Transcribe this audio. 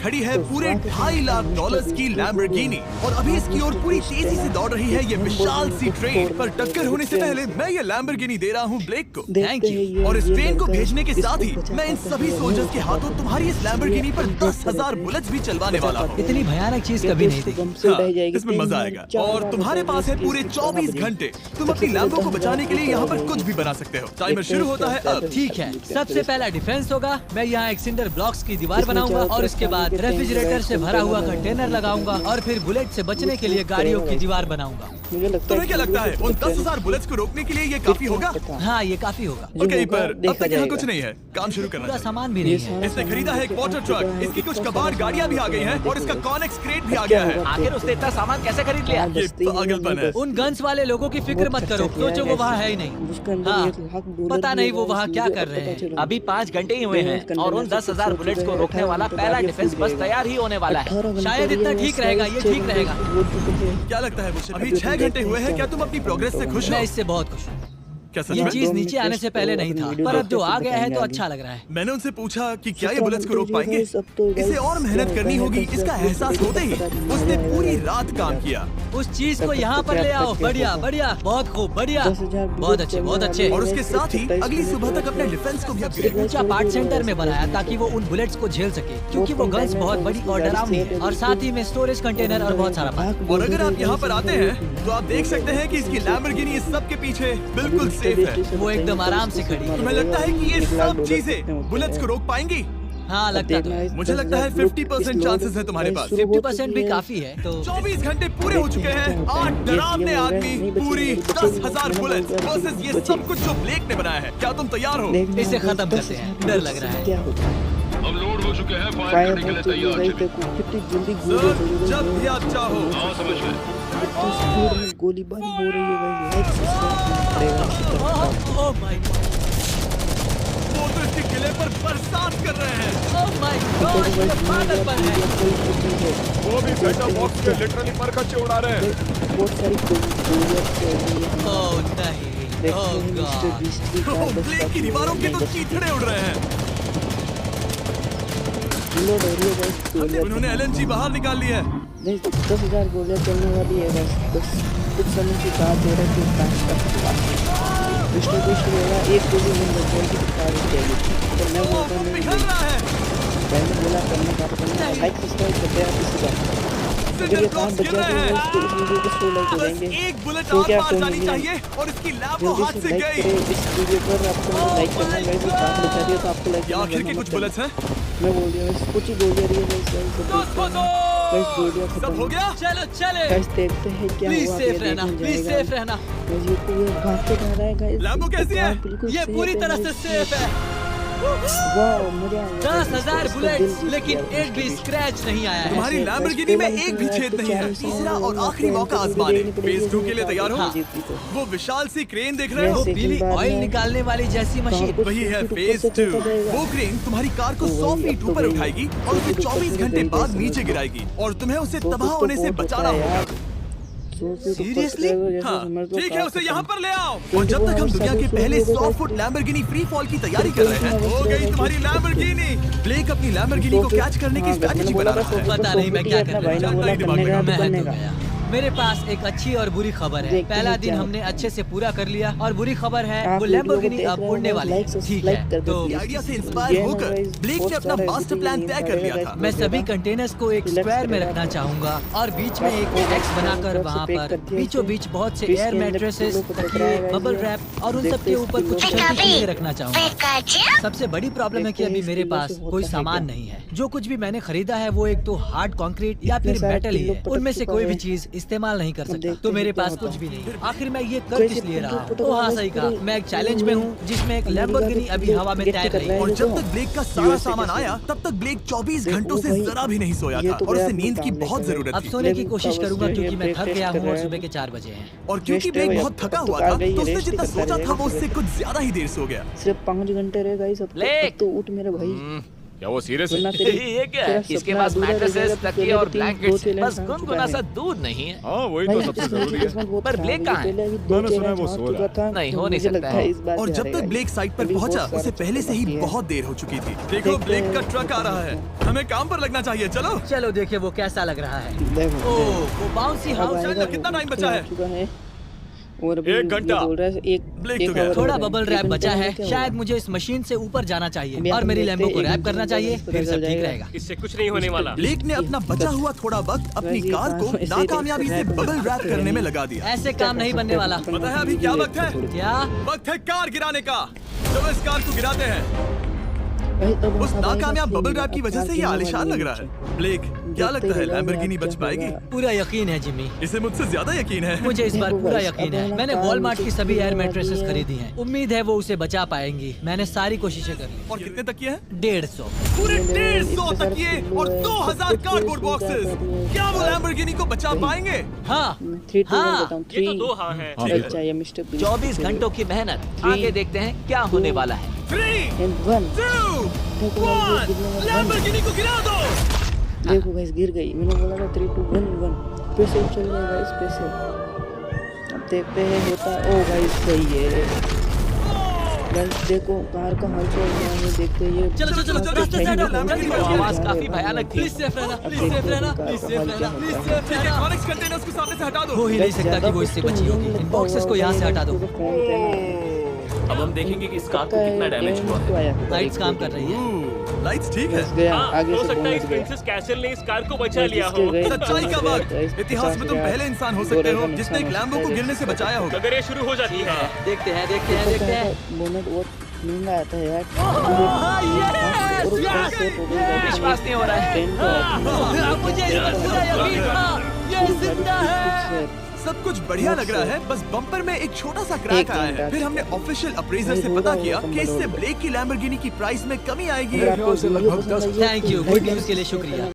खड़ी है पूरे $2.5 लाख की लैम्बोर्गिनी और अभी इसकी ओर पूरी तेजी से दौड़ रही है ये विशाल सी ट्रेन। पर टक्कर होने से पहले मैं ये लैम्बोर्गिनी दे रहा हूँ ब्लेक को। Thank you. और इस ट्रेन को भेजने के साथ ही मैं इन सभी सोल्जर्स के हाथों तुम्हारी इस लैम्बोर्गिनी पर 10,000 बुलेट्स भी चलवाने वाला हूँ। इतनी भयानक चीज कभी नहीं देखी। इसमें मजा आएगा। और तुम्हारे पास है पूरे 24 घंटे। तुम अपनी लैम्बो को बचाने के लिए यहाँ पर कुछ भी बना सकते हो। टाइमर शुरू होता है अब। ठीक है, सबसे पहला डिफेंस होगा। मैं यहाँ एक सिंडर ब्लॉक्स की दीवार बनाऊंगा और उसके बाद रेफ्रिजरेटर से भरा हुआ कंटेनर लगाऊंगा और फिर बुलेट से बचने के लिए गाड़ियों की दीवार बनाऊंगा। तुम्हें क्या लगता है उन 10,000 बुलेट्स को रोकने के लिए ये काफी होगा? हाँ, ये काफी होगा। ओके, पर अब तक यहाँ कुछ नहीं है। काम शुरू करना पूरा चाहिए। सामान भी नहीं है। इसने खरीदा है एक वाटर ट्रक, इसकी कुछ कबाड़ गाड़ियाँ भी आ गई हैं और इसका कॉनेक्स क्रेट भी आ गया है। आखिर उसने इतना सामान कैसे खरीद लिया? ये पागलपन है। उन गन्स वाले लोगों की फिक्र मत करो, सोचो वो वहाँ है ही नहीं। हाँ, पता नहीं वो वहाँ क्या कर रहे हैं। अभी 5 घंटे ही हुए हैं और उन 10,000 बुलेट्स को रोकने वाला पहला डिफेंस बस तैयार ही होने वाला है। शायद इतना ठीक रहेगा, ये ठीक रहेगा। क्या लगता है मुझे? अभी 6 घंटे हुए हैं। क्या तुम अपनी प्रोग्रेस से खुश मैं हो? इससे बहुत खुश हूँ। क्या सच ये में? चीज नीचे आने से पहले नहीं था, पर अब जो आ गया है तो अच्छा लग रहा है। मैंने उनसे पूछा कि क्या ये बुलेट्स को रोक पाएंगे। इसे और मेहनत करनी होगी। इसका एहसास होते ही उसने पूरी रात काम किया। उस चीज को यहाँ पर ले आओ। बढ़िया बढ़िया, बहुत खूब, बढ़िया, बहुत अच्छे, बहुत अच्छे। और उसके साथ ही अगली सुबह तक अपने डिफेंस को भी अपग्रेड। ऊंचा पार्ट सेंटर में बनाया ताकि वो उन बुलेट्स को झेल सके, क्योंकि वो गन्स बहुत बड़ी और डरावनी है। और साथ ही में स्टोरेज कंटेनर और बहुत सारा पानी। और अगर आप यहाँ पर आते हैं तो आप देख सकते हैं कि इसकी लैम्बोर्गिनी इस सब के पीछे बिल्कुल सेफ है। वो एकदम आराम से खड़ी है। तुम्हें लगता है कि ये सब चीजें बुलेट्स को रोक पाएंगी? हाँ, लगता तो है। मुझे लगता है 50% चांसेस है तुम्हारे पास। 50% भी काफी है। तो 24 घंटे पूरे हो चुके हैं। 8 डरावने आदमी, पूरी 10,000 बुलेट्स वर्सेस ये सब कुछ जो ब्लेक ने बनाया है। क्या तुम तैयार हो? इसे खत्म करते हैं, डर लग रहा है। हम लोड हो चुके हैं, फायर करने के लिए तैयार सर, जब भी आप चाहो। हाँ, समझ गए। गोलीबारी हो रही है भाई। ओह माय गॉड, वो तो इसके किले पर बरसात कर रहे हैं। ओह माय गॉड, ये पागलपन है। वो भी सेटअप बॉक्स के लिटरली पर कच्चे उड़ा रहे हैं। बहुत सारी गोलियां। ओह नहीं, ओह गॉड। ओह, ब्लेक की दीवारों के तो चीथड़े उड़ रहे हैं। उन्होंने LNG बाहर निकाल लिया है। 10,000 गोलियां चलने वाली है बस कुछ समय की बात हो रहा है कि डिस्ट्रीब्यूशन होगा। एक गोली नहीं लग जाएगी तो कार उठ जाएगी। तो मैं बोलता हूँ मैंने बोला करने का लाइक सब्सक्राइब कर दिया किसी का। जब ये काम बच जाएगा तो इस वीडियो को 100 लाइक हो जाएंगे। एक बुलेट तो क्या आसपास जानी चाहिए और इसकी लैब वो हाथ जल्दी से से लाइक गई। करें इस वीडियो पर। आपको लाइक करना है गाइस, काम बचा दिया तो आपको लाइक ये आखिर के कुछ बुलेट्स हैं। मैं बोल दिया बस कुछ ही गोलियां रही है गाइस। गोलियां खत्म सब हो गया। चलो चले। गाइस देखते हैं क्या प्लीज हुआ। सेफ रहना, प्लीज सेफ रहना। ये पूरे भाग के जा रहा है गाइस। लैम्बो कैसी है? ये पूरी तरह से सेफ है। वाह, मजा आ गया। 10,000 बुलेट्स, लेकिन एक भी स्क्रैच नहीं आया है। तुम्हारी लैम्बोर्गिनी में एक भी छेद नहीं है। तीसरा और आखिरी मौका आजमाने। फेज 2 के लिए तैयार हो? हाँ। वो विशाल सी क्रेन देख रहे हो? वो पीली ऑयल निकालने वाली जैसी मशीन। वही है फेज 2। वो क्रेन तुम्हारी कार को 100 फीट ऊपर उठाएगी और उसे 24 घंटे बाद नीचे गिराएगी और तुम्हें उसे तबाह होने से बचाना होगा। सीरियसली? हाँ, ठीक है, उसे यहाँ पर ले आओ। और जब तक हम दुनिया के पहले 100 फुट लैम्बोर्गिनी फ्री फॉल की तैयारी कर रहे हैं, हो गई तुम्हारी लैम्बोर्गिनी। ब्लेक अपनी लैम्बोर्गिनी को कैच करने की स्ट्रैटेजी बना रहा है। पता नहीं मैं क्या कर रहा हूँ। नहीं दिमाग लगा। मैं तो गया। मेरे पास एक अच्छी और बुरी खबर है। पहला दिन हमने अच्छे से पूरा कर लिया और बुरी खबर है वो लैम्बोर्गिनी अब उड़ने वाली है। ठीक है, तो आइडिया से इंस्पायर होकर ब्लेक ने अपना मास्टर प्लान तय कर लिया था। मैं सभी कंटेनर्स को एक स्क्वायर में रखना चाहूंगा और बीच में एक एक्स बनाकर वहाँ पर बीचों बीच बहुत से एयर मैट्रेसेस, तकिए, बबल रैप और उन सब के ऊपर कुछ छोटी चीजें रखना चाहूंगा। सबसे बड़ी प्रॉब्लम है कि अभी मेरे पास कोई सामान नहीं है। जो कुछ भी मैंने खरीदा है वो एक तो हार्ड कंक्रीट या फिर मेटल ही है। उनमें से कोई भी चीज इस्तेमाल नहीं कर सकता, तो मेरे पास कुछ भी नहीं। आखिर मैं ये कर किस लिए रहा हूँ? तो हाँ, सही कहा, मैं एक चैलेंज में हूँ जिसमें एक लैम्बोर्गिनी अभी हवा में तैर रही है। और जब तक ब्लेक का सारा सामान आया तब तक ब्लेक 24 घंटों से जरा भी नहीं सोया था और उसे नींद की बहुत जरूरत अब थी। सोने की कोशिश करूंगा क्योंकि मैं थक गया हूँ और सुबह के 4 बजे हैं। और क्योंकि ब्लेक बहुत थका हुआ था तो उसने जितना सोचा था वो उससे कुछ ज्यादा ही देर सो गया। सिर्फ 5 घंटे रह गाइस। अब तो उठ मेरे भाई। क्या वो सीरियस है? वरना तेरे ये क्या है? तेरा इसके सपना पास अधूरा रह मैट्रेसेस, जाएगा, तो तकिए तेरे और तीन ब्लैंकेट्स, बोतलें बस सांस गुनगुना चुका सा है। दूध नहीं है। हाँ वही भाई, तो इस सबसे लड़की जरूरी की है। किस्मत बहुत पर खराब ब्लेक है। कहाँ है? पहले अभी मैंने दो सुना है वो तेरह सो झांक रहा चुका था, नहीं, तो हो नहीं मुझे सकता लगता है। है इस बार और जब तक ब्लेक साइट पर अभी बहुत पहुंचा सारा उसे पहले से ही बाकी है। बहुत देर हो चुकी थी। देखो ब्लेक का ट्रक आ रहा है, हमें काम पर लगना चाहिए। चलो चलो देखिए वो कैसा लग रहा है। देखो ओह वो बाउंसी अब हाउस आएगा कितना वो, टाइम बचा है? आ चुका है और अभी 1 घंटा। ये बोल रहा है ब्लेक एक तो गया। hour थोड़ा हो रहा है। बबल एक रैप घंटे बचा में है। क्या शायद होगा? मुझे इस मशीन से ऊपर जाना चाहिए अभी और हम मेरी देखते लैम्बो को हैं, रैप एक करना घंटे चाहिए, में फिर पता सब चल ठीक जाएगा। रहेगा। इससे कुछ नहीं होने वाला। ब्लेक ने अपना बचा हुआ थोड़ा वक्त अपनी वैसे कार को ऐसे ही नाकामयाबी से रैप बबल रैप करने में लगा दिया। ऐसे काम नहीं बनने वाला। पता है अभी क्या वक्त है? क्या? वक्त है कार गिराने का। चलो इस कार को गिराते हैं। भाई, अब उस हवा नाकामयाब का बबल खेल, रैप की अब वजह से ये कार आलिशान गिरने लग वाली रहा है। है। ब्लेक क्या लगता है लैम्बोर्गिनी बच पाएगी? पूरा यकीन है जिम्मी, इसे मुझसे ज्यादा यकीन है। मुझे इस बार देखो पूरा guys, यकीन अब है। ना मैंने कार वॉलमार्ट की नीचे सभी एयर गिरने मैट्रेसेस वाली है। खरीदी हैं। उम्मीद है वो उसे बचा पाएंगी। मैंने सारी कोशिशें कर ली। और कितने तकिए हैं? 150। पूरे ये 150 इतने सारे तकिए पिल्लो और है, 2000 सब कुछ कार्डबोर्ड इसमें बॉक्सेस। क्या कर रही है? क्या वो लैम्बोर्गिनी को बचा पाएंगे? हाँ 3 2 हाँ। 1 बताऊं ये तो 3 दो हाँ है। ठीक है। अच्छा ये मिस्टर 24 घंटों की मेहनत, आगे देखते हैं क्या होने वाला है। 3 एंड 1 2 देखो गाइस, 1 गिरने वाला है। लैम्बोर्गिनी को गिरा दो। देखो गाइस गिर गई। मैंने बोला था 3 2 1 1 फिर से चल गया गाइस, फिर से अब देखते हैं होता। ओ गाइस सही है गाइस, देखो कार का हलचल हुआ है, देखते हैं ये चलो, चलो, चलो, रास्ते से हटो, जल्दी वो करो। आवाज काफी भयानक थी। प्लीज सेफ रहना, प्लीज सेफ रहना, प्लीज सेफ रहना, प्लीज सेफ ठीक है, रहना। कॉनिक्स कंटेनर्स को सामने से हटा दो। हो ही नहीं सकता कि वो इससे बची होगी। इन बॉक्सेस को यहाँ से हटा दो। अब हम देखेंगे कि इस कार को कितना डैमेज हुआ। लाइट्स काम कर रही है। लाइट्स ठीक है। गया हाँ, आगे हो से सकता है पहुंच इस गया। प्रिंसेस कैसल ने इस कार को बचा लिया हो। सच्चाई का वक्त। इतिहास में तुम पहले इंसान हो सकते हो जिसने एक लैम्बो को गिरने से बचाया होगा। अगर ये शुरू हो जाती है देखते हैं, देखते हैं, देखते हैं। बोनट बहुत महंगा आता है यार। yes, और yes, सेफ हो गई गाइस। विश्वास नहीं हो रहा है। ट्रेन को मुझे इस पर पूरा यकीन था। ये जिंदा है। सब कुछ बढ़िया लग रहा है, बस बम्पर में एक छोटा सा क्रैक एक आया है। घंटा। फिर हमने ऑफिशियल अप्रेजर से भाई, पता रोड़ा किया हुआ कि इससे कंबल ब्लेक की लैम्बोर्गिनी की प्राइस में कमी आएगी। अगर आपको वीडियो पसंद आई है, थैंक यू, गुड न्यूज के लिए शुक्रिया।